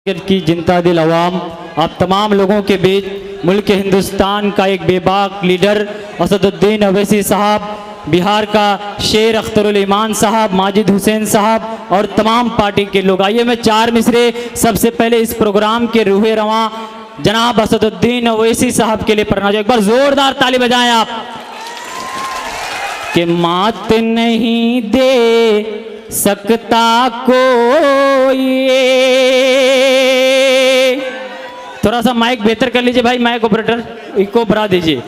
की जिंदा दिल अवाम, आप तमाम लोगों के बीच मुल्क हिंदुस्तान का एक बेबाक लीडर असदुद्दीन अवैसी साहब, बिहार का शेर अख्तरुल ईमान साहब, माजिद हुसैन साहब और तमाम पार्टी के लोग। आइए मैं चार मिसरे सबसे पहले इस प्रोग्राम के रूहे रवां जनाब असदुद्दीन अवैसी साहब के लिए पढ़ना चाहिए। एक बार जोरदार ताली बजाएं आप। कि मात नहीं दे सकता कोई, थोड़ा सा माइक बेहतर कर लीजिए भाई, माइक ऑपरेटर इको बढ़ा दीजिए।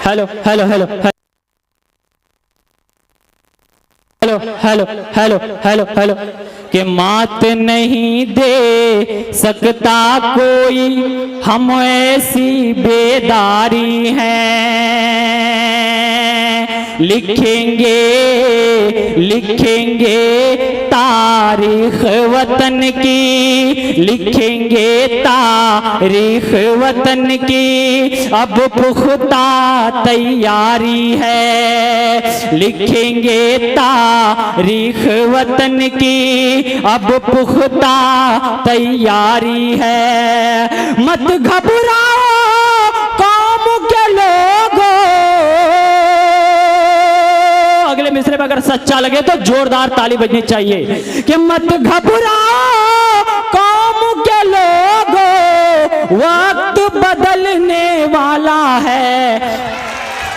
Hello hello hello hello hello hello hello hello कि मात नहीं दे सकता कोई, हम ऐसी बेदारी हैं, लिखेंगे लिखेंगे तारीख वतन की, लिखेंगे तारीख वतन की, अब पुख्ता तैयारी है, लिखेंगे तारीख वतन की, अब पुख्ता तैयारी है। मत घबराओ कौम के लोगों, अगले मिसरे में अगर सच्चा लगे तो जोरदार ताली बजनी चाहिए। कि मत घबराओ कौम के लोगों, वक्त बदलने वाला है।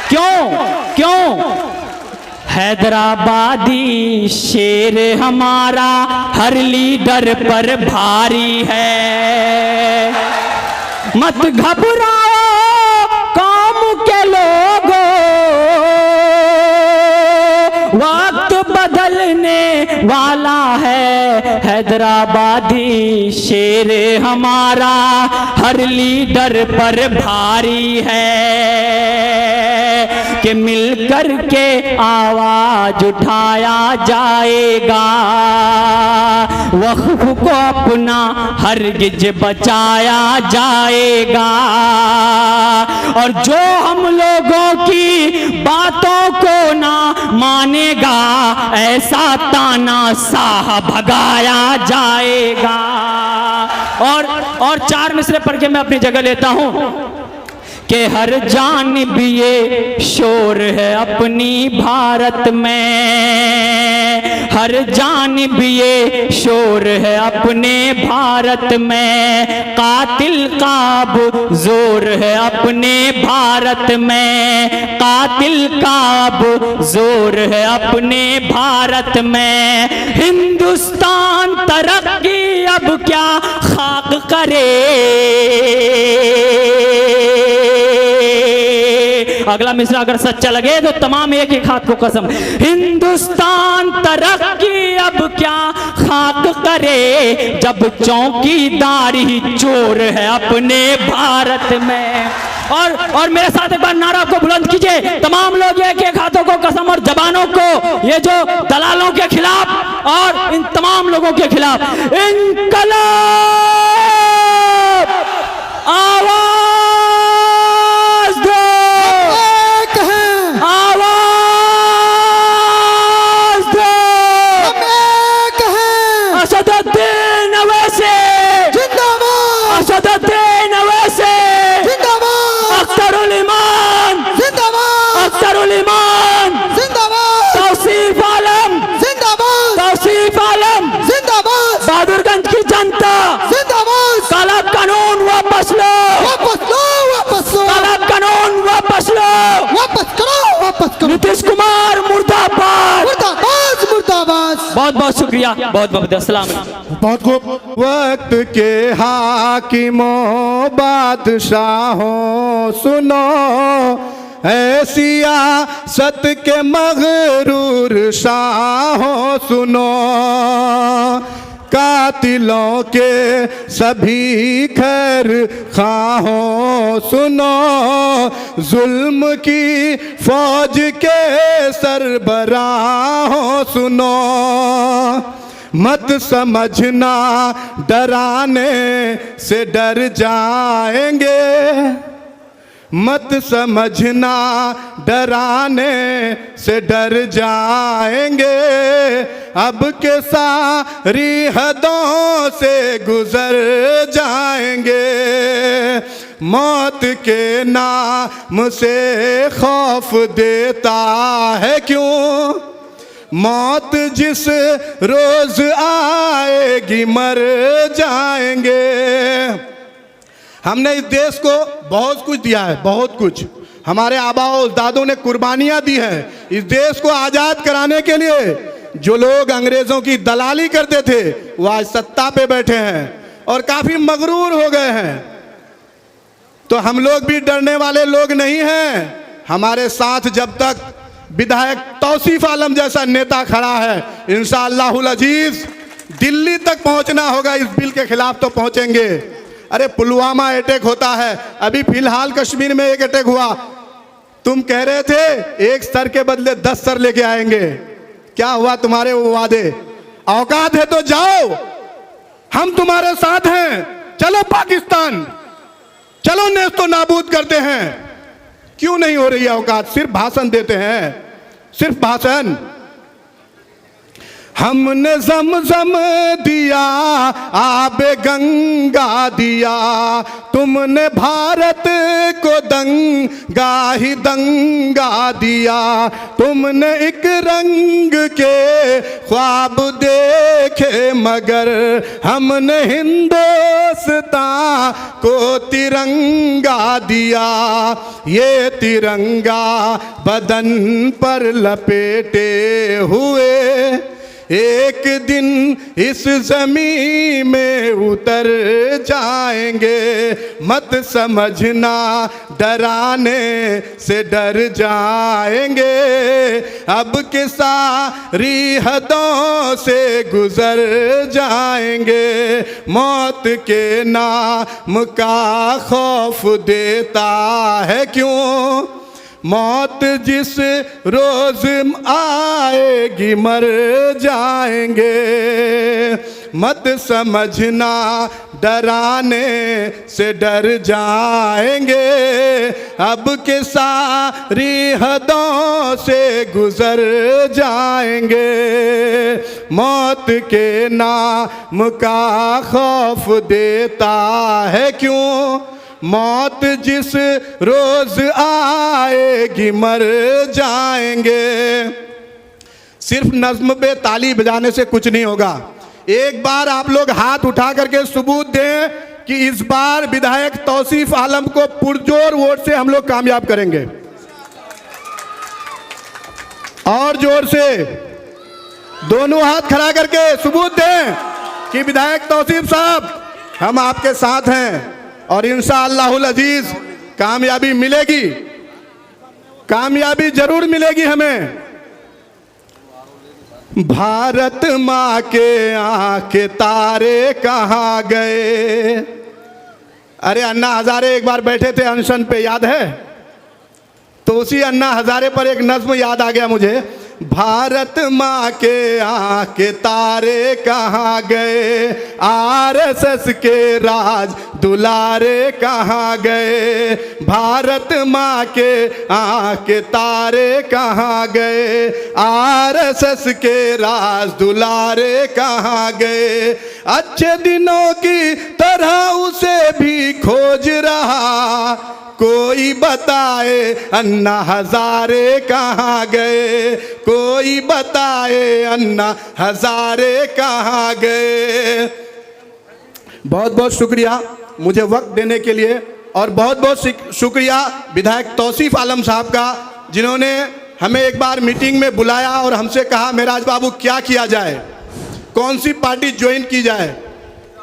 क्यों क्यों? हैदराबादी शेर हमारा हर लीडर पर भारी है। मत घबराओ कौम के लोगों, वक्त बदलने वाला है। हैदराबादी शेर हमारा हर लीडर पर भारी है। कि मिलकर के आवाज उठाया जाएगा, वक्फ को अपना हरगिज बचाया जाएगा। और जो हम लोगों की बातों को ना मानेगा, ऐसा ताना साह भगाया जाएगा। और चार मिसरे पढ़ के मैं अपनी जगह लेता हूं। कि हर जानिब ये शोर है अपनी भारत में, हर जानिब ये शोर है अपने भारत में, कातिल का अब जोर है अपने भारत में, कातिल का अब जोर है अपने भारत में। हिंदुस्तान तरक्की अब क्या खाक करे, अगला मिसरा अगर सच्चा लगे तो तमाम एक एक हाथ को कसम। हिंदुस्तान तरक्की अब क्या खाक करे, जब चौकीदार ही चोर है अपने भारत में। और मेरे साथ एक बार नारा को बुलंद कीजिए तमाम लोग, एक एक हाथों को कसम और जबानों को, ये जो दलालों के खिलाफ और इन तमाम लोगों के खिलाफ इनकलाब, आवाज दो, आवाज दो, असदुद्दीन अवैसी जिंदाबाद, असदुद्दीन अवैसी जिंदाबाद, अख्तरुल ईमान जिंदाबाद, अख्तरुल ईमान जिंदाबाद, तौसीफ आलम जिंदाबाद, तौसीफ आलम जिंदाबाद, बहादुरगंज की जनता जिंदाबाद, काला कानून वापस लो, वापस लो, वापस लो, काला कानून वापस लो, वापस करो, वापस करो, नीतीश कुमार मुर्दाबाद, मुर्दाबाद, मुर्दाबाद। बहुत बहुत शुक्रिया, बहुत बहुत अस्सलाम। बहुत खूब। वक्त के हाकिमों बादशाहों सुनो, ऐसिया सत के मगरूर शाहों सुनो, कातिलों के सभी खैर खाहों सुनो, जुल्म की फौज के सरबराहों सुनो, मत समझना डराने से डर जाएंगे, मत समझना डराने से डर जाएंगे, अब के सारी हदों से गुजर जाएंगे। मौत के नाम से खौफ देता है क्यों, मौत जिस रोज आएगी मर जाएंगे। हमने इस देश को बहुत कुछ दिया है, बहुत कुछ। हमारे आबा और दादों ने कुर्बानियां दी हैं इस देश को आज़ाद कराने के लिए। जो लोग अंग्रेज़ों की दलाली करते थे वो आज सत्ता पे बैठे हैं और काफ़ी मगरूर हो गए हैं। तो हम लोग भी डरने वाले लोग नहीं हैं। हमारे साथ जब तक विधायक तौसीफ आलम जैसा नेता खड़ा है, इंशाअल्लाहुल अजीज दिल्ली तक पहुंचना होगा। इस बिल के खिलाफ तो पहुंचेंगे। अरे पुलवामा अटैक होता है, अभी फिलहाल कश्मीर में एक अटैक हुआ। तुम कह रहे थे एक सर के बदले 10 सर लेके आएंगे, क्या हुआ तुम्हारे वो वादे? औकात है तो जाओ, हम तुम्हारे साथ हैं। चलो पाकिस्तान, चलो नेस्तो नाबूद करते हैं। क्यों नहीं हो रही है औकात? सिर्फ भाषण देते हैं, सिर्फ भाषण। हमने ज़मज़म दिया, आबे गंगा दिया, तुमने भारत को दंगा ही दंगा दिया। तुमने एक रंग के ख्वाब देखे मगर हमने हिंदुस्तान को तिरंगा दिया। ये तिरंगा बदन पर लपेटे हुए एक दिन इस जमीन में उतर जाएंगे। मत समझना डराने से डर जाएंगे, अब के सारी हदों से गुजर जाएंगे। मौत के नाम का खौफ देता है क्यों, मौत जिस रोज आएगी मर जाएंगे। मत समझना डराने से डर जाएंगे, अब के सारी हदों से गुजर जाएंगे। मौत के नाम का खौफ देता है क्यों, मौत जिस रोज आएगी मर जाएंगे। सिर्फ नज्म पे ताली बजाने से कुछ नहीं होगा। एक बार आप लोग हाथ उठा करके सबूत दें कि इस बार विधायक तौसीफ आलम को पुरजोर वोट से हम लोग कामयाब करेंगे। और जोर से दोनों हाथ खड़ा करके सबूत दें कि विधायक तौसीफ साहब हम आपके साथ हैं और इंशाअल्लाहुल अजीज कामयाबी मिलेगी, कामयाबी जरूर मिलेगी हमें। भारत माँ के आँख के तारे कहाँ गए। अरे अन्ना हजारे एक बार बैठे थे अनशन पे, याद है? तो उसी अन्ना हजारे पर एक नज्म याद आ गया मुझे। भारत माँ के आँख के तारे कहाँ गए, आरएसएस के राज दुलारे कहाँ गए। भारत माँ के आँख के तारे कहाँ गए, आरएसएस के राज दुलारे कहाँ गए। अच्छे दिनों की तरह उसे भी खोज रहा, कोई बताए अन्ना हजारे कहाँ गए, कोई बताए अन्ना हजारे कहाँ गए। बहुत बहुत शुक्रिया मुझे वक्त देने के लिए और बहुत बहुत शुक्रिया विधायक तौसीफ आलम साहब का, जिन्होंने हमें एक बार मीटिंग में बुलाया और हमसे कहा मेराज बाबू क्या किया जाए, कौन सी पार्टी ज्वाइन की जाए।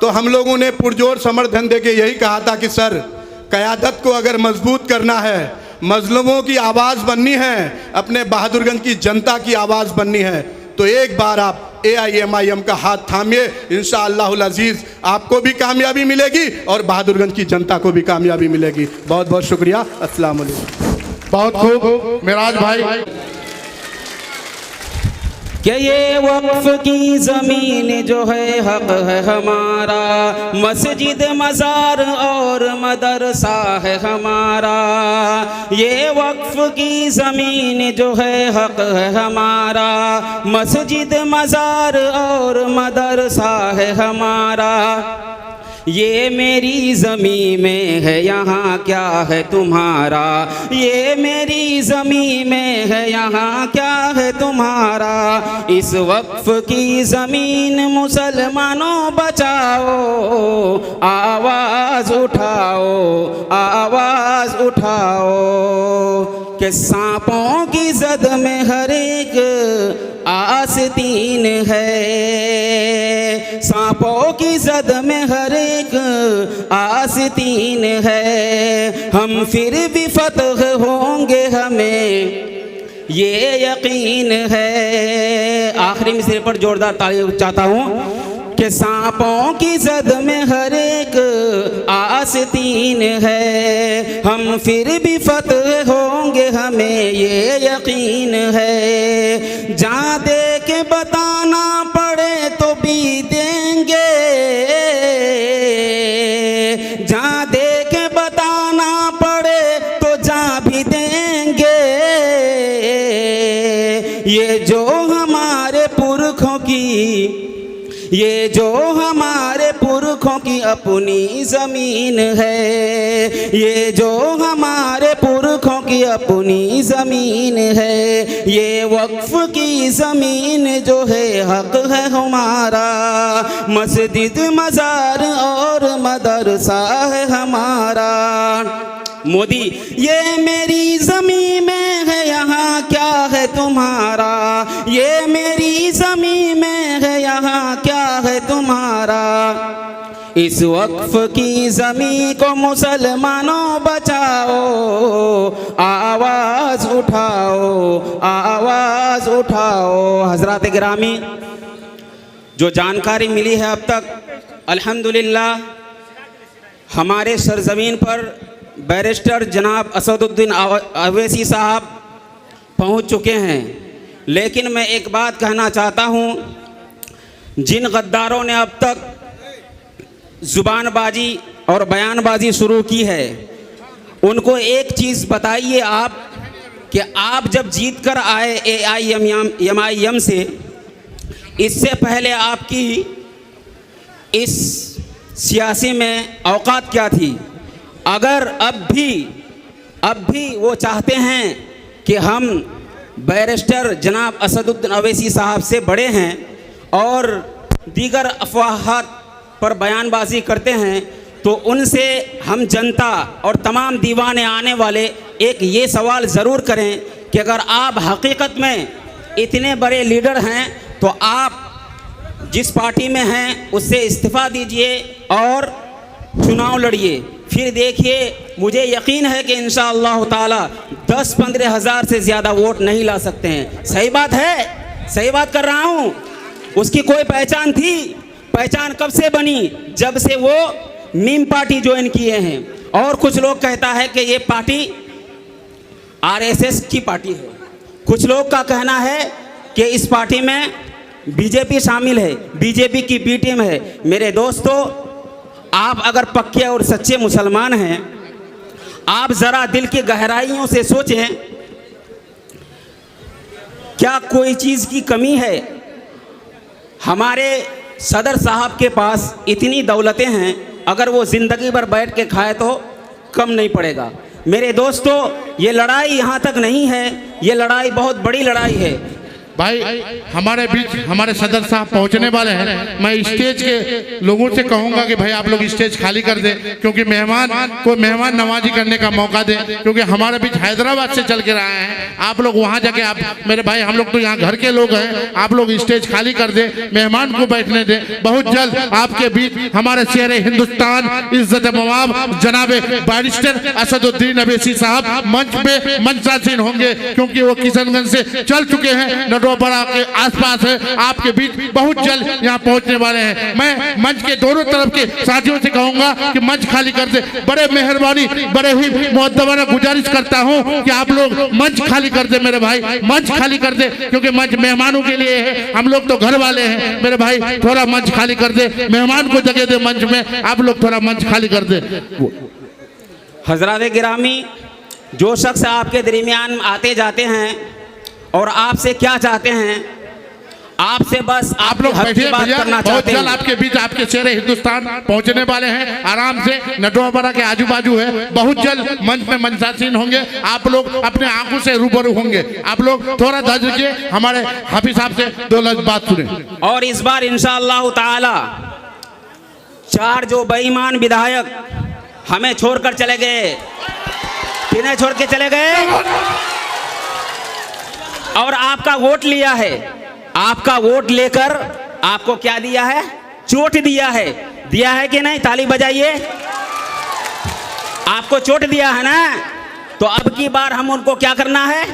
तो हम लोगों ने पुरजोर समर्थन देके यही कहा था कि सर क़यादत को अगर मजबूत करना है, मजलूमों की आवाज़ बननी है, अपने बहादुरगंज की जनता की आवाज़ बननी है, तो एक बार आप AIMIM का हाथ थामिए। इंशाअल्लाहुल अजीज़ आपको भी कामयाबी मिलेगी और बहादुरगंज की जनता को भी कामयाबी मिलेगी। बहुत बहुत शुक्रिया। अस्सलाम वालेकुम। बहुत खूब मेराज भाई। कि ये वक्फ की ज़मीन जो है हक है हमारा, मस्जिद मज़ार और मदरसा है हमारा। ये वक्फ की ज़मीन जो है हक है हमारा, मस्जिद मज़ार और मदरसा है हमारा। ये मेरी ज़मीं में है, यहाँ क्या है तुम्हारा। ये मेरी ज़मीं में है, यहाँ क्या है तुम्हारा। इस वक्फ की ज़मीन मुसलमानों बचाओ, आवाज़ उठाओ, आवाज़ उठाओ। कि सांपों की ज़द में हर एक आस्तीन है, सांपों की ज़द में हर एक आस्तीन है। हम फिर भी फतह होंगे, हमें ये यकीन है। आखिरी मिसरे पर जोरदार ताली चाहता हूँ कि सांपों की ज़द में हर एक आस्तीन है। हम फिर भी फतह होंगे, हमें ये यकीन है। जहाँ दे के बताना पड़े तो भी देंगे, जहाँ दे के बताना पड़े तो जहाँ भी देंगे। ये जो हमारे पुरखों की, ये जो हमारे पुरखों की अपनी ज़मीन है, ये जो हमारे पुरखों की अपनी ज़मीन है। ये वक्फ की ज़मीन जो है हक है हमारा, मस्जिद मज़ार और मदरसा है हमारा। मोदी, ये मेरी ज़मीं में है, यहाँ क्या है तुम्हारा। ये मेरी ज़मीं में है, यहाँ क्या है तुम्हारा। इस वक्फ की ज़मीं को मुसलमानों बचाओ, आवाज़ उठाओ, आवाज़ उठाओ। हज़रात गिरामी, जो जानकारी मिली है अब तक, अल्हम्दुलिल्लाह हमारे सरज़मीन पर बैरिस्टर जनाब असदुद्दीन अवैसी साहब पहुंच चुके हैं। लेकिन मैं एक बात कहना चाहता हूं, जिन गद्दारों ने अब तक ज़ुबानबाजी और बयानबाजी शुरू की है, उनको एक चीज़ बताइए आप कि आप जब जीत कर आए AIMIM से, इससे पहले आपकी इस सियासी में औकात क्या थी। अगर अब भी वो चाहते हैं कि हम बैरिस्टर जनाब असदुद्दीन अवैसी साहब से बड़े हैं और दीगर अफवाहात पर बयानबाजी करते हैं, तो उनसे हम जनता और तमाम दीवाने आने वाले एक ये सवाल ज़रूर करें कि अगर आप हकीकत में इतने बड़े लीडर हैं तो आप जिस पार्टी में हैं उससे इस्तीफ़ा दीजिए और चुनाव लड़िए। फिर देखिए, मुझे यकीन है कि इंशाअल्लाह ताला 10-15 हज़ार से ज़्यादा वोट नहीं ला सकते हैं। सही बात है, सही बात कर रहा हूँ। उसकी कोई पहचान थी? पहचान कब से बनी? जब से वो मीम पार्टी ज्वाइन किए हैं। और कुछ लोग कहता है कि ये पार्टी RSS की पार्टी है। कुछ लोग का कहना है कि इस पार्टी में BJP शामिल है, BJP की B टीम है। मेरे दोस्तों, आप अगर पक्के और सच्चे मुसलमान हैं, आप ज़रा दिल की गहराइयों से सोचें, क्या कोई चीज़ की कमी है? हमारे सदर साहब के पास इतनी दौलतें हैं, अगर वो ज़िंदगी भर बैठ के खाए तो कम नहीं पड़ेगा। मेरे दोस्तों, ये लड़ाई यहाँ तक नहीं है, ये लड़ाई बहुत बड़ी लड़ाई है। भाई, हमारे बीच हमारे सदर साहब पहुंचने वाले हैं। मैं स्टेज के लोगों से कहूंगा कि भाई आप लोग स्टेज खाली कर दें, क्योंकि मेहमान को मेहमान नवाजी करने का मौका दें। क्योंकि हमारे बीच हैदराबाद से चल के आए हैं, आप लोग वहां जाके, आप मेरे भाई, हम लोग तो यहाँ घर के लोग हैं, आप लोग स्टेज खाली कर दें, मेहमान को बैठने दें। बहुत जल्द आपके बीच हमारे शेर हिंदुस्तान, इज्जत मवाब जनाब बैरिस्टर असदुद्दीन अवैसी साहब मंच पे मंचासीन होंगे, क्योंकि वो किशनगंज से चल चुके हैं। नटवापाड़ा के आसपास है, आपके बीच बहुत जल्द यहाँ पहुँचने वाले हैं। मैं मंच के दोनों तरफ के साथियों से कहूँगा कि मंच खाली कर दे। बड़े मेहरबानी, बड़े ही मुअद्दबाना गुजारिश करता हूँ कि आप लोग मंच खाली कर दे मेरे भाई, मंच खाली कर दे, क्योंकि मंच मेहमानों के लिए है, हम लोग तो घर वाले हैं मेरे भाई। थोड़ा मंच खाली कर दे, मेहमान को जगह दे मंच में, आप लोग थोड़ा मंच खाली कर दे। हजरात गिरामी, जो शख्स आपके दरमियान आते जाते हैं और आपसे क्या चाहते हैं, आपसे बस आप लोग बैठिए भैया, बहुत चाहते जल्द हैं। आपके बीच आपके शेरे हिंदुस्तान पहुंचने वाले हैं। आराम से नटवापाड़ा के आजू बाजू है, बहुत जल्द मंच में मंचासीन होंगे, आप लोग अपने आंखों से रूबरू होंगे। आप लोग थोड़ा धैर्य रखिए, हमारे हाफिज साहब से दो लफ्ज बात सुने। और इस बार इंशाअल्लाह ताला 4 जो बेईमान विधायक हमें छोड़कर चले गए, किन्हें छोड़ के चले गए, और आपका वोट लिया है, आपका वोट लेकर आपको क्या दिया है, चोट दिया है कि नहीं? ताली बजाइए। आपको चोट दिया है ना, तो अब की बार हम उनको क्या करना है,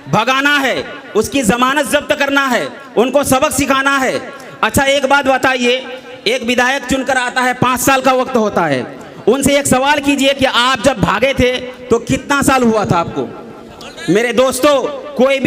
भगाना है, उसकी जमानत जब्त करना है, उनको सबक सिखाना है। अच्छा एक बात बताइए, एक विधायक चुनकर आता है, 5 साल का वक्त होता है, उनसे एक सवाल कीजिए कि आप जब भागे थे तो कितना साल हुआ था आपको? मेरे दोस्तों, कोई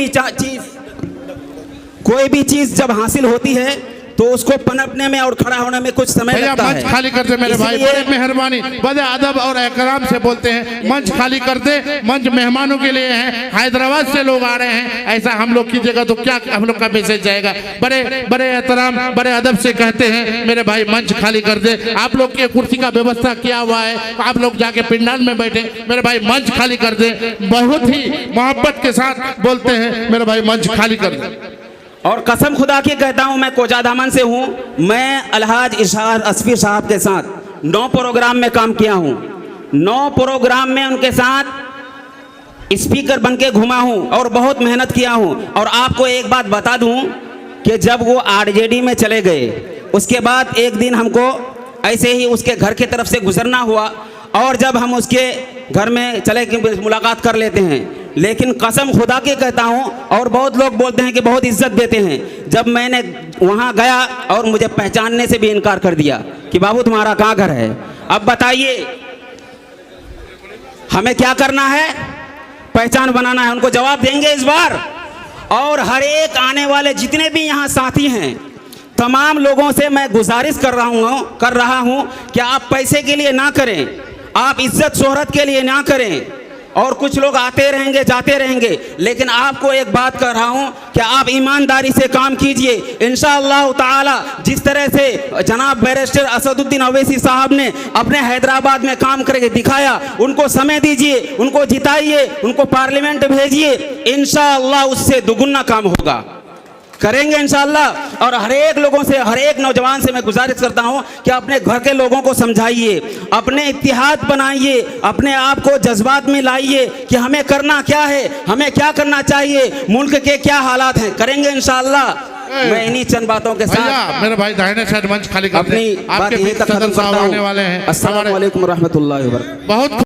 भी चीज जब हासिल होती है तो उसको पनपने में और खड़ा होने में कुछ समय लगता है। मंच खाली कर दे मेरे भाई, बड़े मेहरबानी, बड़े अदब और एहतराम से बोलते हैं, मंच खाली कर दे। मंच मेहमानों के लिए है, हैदराबाद से लोग आ रहे हैं, ऐसा हम लोग कीजिएगा तो क्या हम लोग का मैसेज जाएगा। बड़े एहतराम, बड़े अदब से कहते हैं मेरे भाई, मंच खाली कर दे। आप लोग के कुर्सी का व्यवस्था किया हुआ है, आप लोग जाके पिंडाल में बैठे, मेरे भाई मंच खाली कर दे। बहुत ही मोहब्बत के साथ बोलते हैं मेरे भाई, मंच खाली कर दे। और कसम खुदा की कहता हूं, मैं कोजादामन से हूं, मैं अलहाज इरशाद असफी साहब के साथ 9 प्रोग्राम में काम किया हूं, 9 प्रोग्राम में उनके साथ स्पीकर बनके घुमा हूं और बहुत मेहनत किया हूं। और आपको एक बात बता दूं कि जब वो आरजेडी में चले गए, उसके बाद एक दिन हमको ऐसे ही उसके घर की तरफ से गुजरना हुआ, और जब हम उसके घर में चले मुलाकात कर लेते हैं, लेकिन कसम खुदा के कहता हूं, और बहुत लोग बोलते हैं कि बहुत इज्जत देते हैं, जब मैंने वहां गया और मुझे पहचानने से भी इनकार कर दिया कि बाबू तुम्हारा कहाँ घर है। अब बताइए हमें क्या करना है, पहचान बनाना है, उनको जवाब देंगे इस बार। और हर एक आने वाले जितने भी यहाँ साथी हैं, तमाम लोगों से मैं गुजारिश कर रहा हूं कि आप पैसे के लिए ना करें, आप इज्जत शोहरत के लिए ना करें। और कुछ लोग आते रहेंगे जाते रहेंगे, लेकिन आपको एक बात कर रहा हूं कि आप ईमानदारी से काम कीजिए। इंशाअल्लाह ताला जिस तरह से जनाब बैरिस्टर असदुद्दीन अवैसी साहब ने अपने हैदराबाद में काम करके दिखाया, उनको समय दीजिए, उनको जिताइए, उनको पार्लियामेंट भेजिए, इंशाअल्लाह उससे दुगुना काम होगा, करेंगे इंशाअल्लाह। और हर एक लोगों से, हर एक नौजवान से मैं गुजारिश करता हूं कि अपने घर के लोगों को समझाइए, अपने इत्तेहाद बनाइए, अपने आप को जज्बात में लाइए कि हमें करना क्या है, हमें क्या करना चाहिए, मुल्क के क्या हालात हैं, करेंगे इंशाअल्लाह। मैं इन्हीं चंद बातों के साथ मेरे भाई दाहिने साइड मंच खाली कर दे। अपनी बात यहीं तक खत्म करता हूं। वाले हैं। अस्सलाम वालेकुम रहमतुल्लाहि व बरकातहू। बहुत